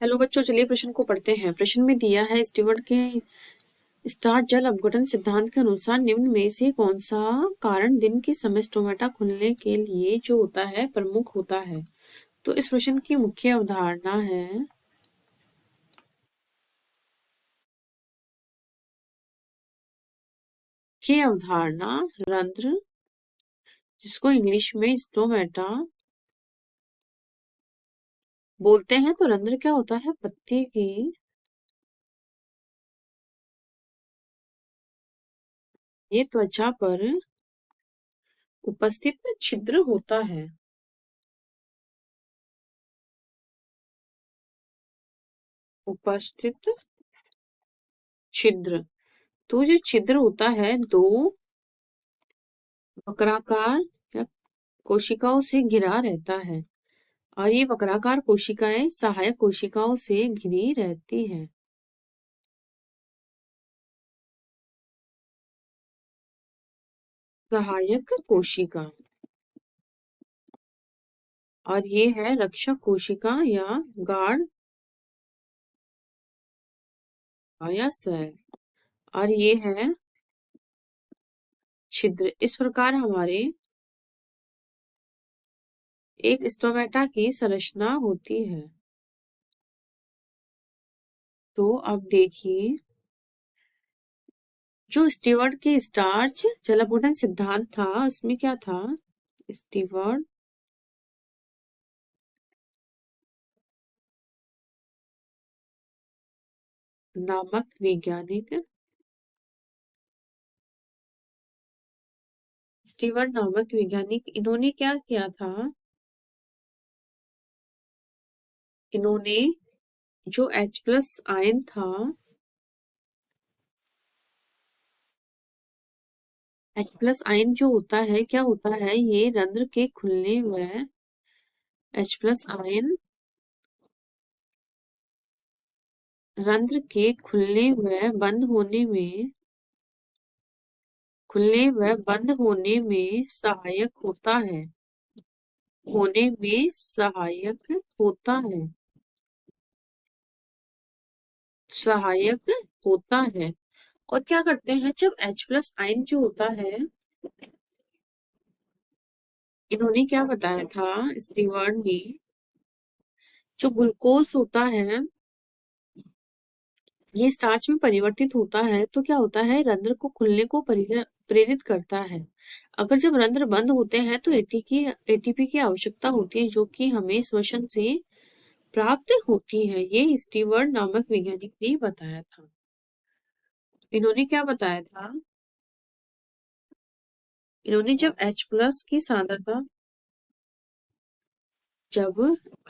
Hello बच्चों, चलिए प्रश्न को पढ़ते हैं। प्रश्न में दिया है स्टीवर्ट के स्टार्ट जल अपघटन सिद्धांत के अनुसार निम्न में से कौन सा कारण दिन के समय स्टोमेटा खुलने के लिए जो होता है प्रमुख होता है। तो इस प्रश्न की मुख्य अवधारणा है रंध्र, जिसको इंग्लिश में स्टोमेटा बोलते हैं। तो रंध्र क्या होता है? पत्ती की ये त्वचा पर उपस्थित छिद्र होता है। उपस्थित छिद्र। तो जो छिद्र होता है दो वक्राकार या कोशिकाओं से घिरा रहता है, और ये वक्राकार कोशिकाएं सहायक कोशिकाओं से घिरी रहती है। सहायक कोशिका, और ये है रक्षक कोशिका या गार्ड या सेल, और ये है छिद्र। इस प्रकार हमारे एक स्टोमेटा की संरचना होती है। तो अब देखिए, जो स्टीवर्ट के स्टार्च जलापूर्णन सिद्धांत था, उसमें क्या था? स्टीवर्ट नामक वैज्ञानिक इन्होंने क्या किया था? इन्होंने जो H+ आयन था, H+ आयन जो होता है, क्या होता है? ये रंध्र के खुलने व H+ आयन रंध्र के खुलने व बंद होने में सहायक होता है। होता है सहायक होता है। और क्या करते हैं, जब H+ आयन जो होता है, इन्होंने क्या बताया था स्टीवर्ट ने, जो ग्लूकोज होता है ये स्टार्च में परिवर्तित होता है, तो क्या होता है? रंध्र को खुलने को प्रेरित करता है। अगर जब रंध्र बंद होते हैं तो एटीपी की आवश्यकता होती है, जो कि हमें श्वसन से प्राप्त होती है। ये स्टीवर्ट नामक वैज्ञानिक ने बताया था। इन्होंने क्या बताया था? इन्होंने जब H+ की सांद्रता, जब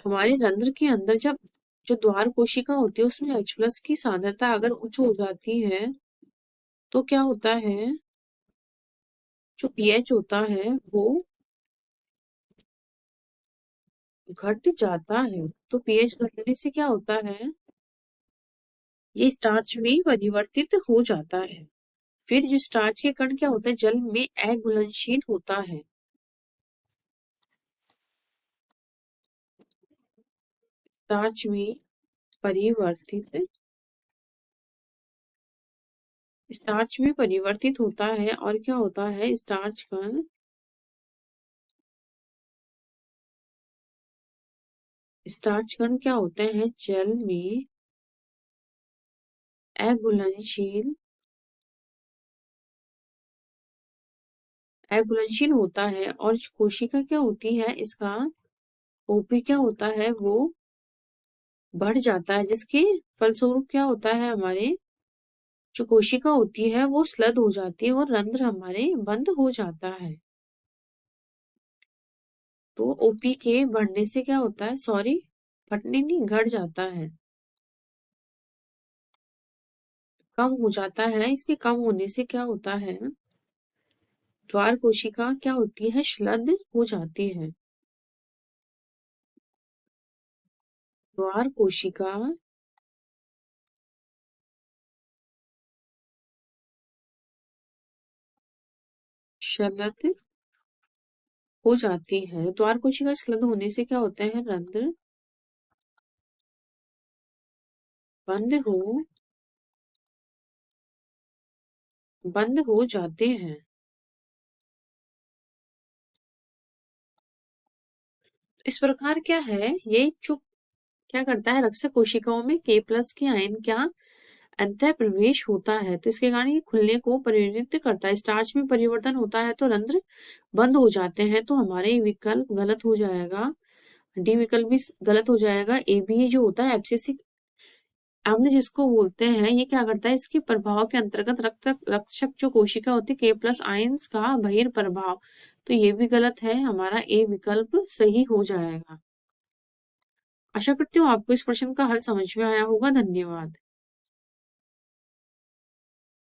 हमारे रंध्र के अंदर जब जो द्वार कोशिका होती है उसमें H+ की सांद्रता अगर उच्च हो जाती है, तो क्या होता है? जो पीएच होता है वो घट जाता है। तो पीएच घटने से क्या होता है? ये स्टार्च में परिवर्तित हो जाता है। फिर जो स्टार्च के कण क्या होता है? जल में अघुलनशील होता है। स्टार्च में परिवर्तित होता है, और क्या होता है? स्टार्च कण क्या होते हैं? जल में अघुलनशील होता है, और जो कोशिका क्या होती है, इसका ओपी क्या होता है? वो बढ़ जाता है, जिसके फलस्वरूप क्या होता है? हमारे जो कोशिका होती है वो स्लद हो जाती है और रंध्र हमारे बंद हो जाता है। तो ओपी के बढ़ने से क्या होता है? सॉरी, फटने नहीं, घट जाता है, कम हो जाता है। इसके कम होने से क्या होता है? द्वार कोशिका क्या होती है? श्लद हो जाती है। द्वार कोशिका श्लद हो जाती है। द्वार कोशिका श्लद होने से क्या होते हैं? रंध्र बंद हो जाते हैं। इस प्रकार क्या है, ये चुप क्या करता है, रक्षक कोशिकाओं में K प्लस के आयन क्या अंतः प्रवेश होता है, तो इसके कारण ये खुलने को प्रेरित करता है। स्टार्च में परिवर्तन होता है तो रंध्र बंद हो जाते हैं, तो हमारे विकल्प गलत हो जाएगा, डी विकल्प भी गलत हो जाएगा। ए बी जो होता है एब्सिसिक हमने जिसको बोलते हैं, ये क्या करता है, इसके प्रभाव के अंतर्गत रक्त रक्षक जो कोशिका होती है K प्लस आयंस का बहिर्प्रभाव, तो ये भी गलत है, हमारा ए विकल्प सही हो जाएगा। आशा करती हूँ आपको इस प्रश्न का हल समझ में आया होगा। धन्यवाद।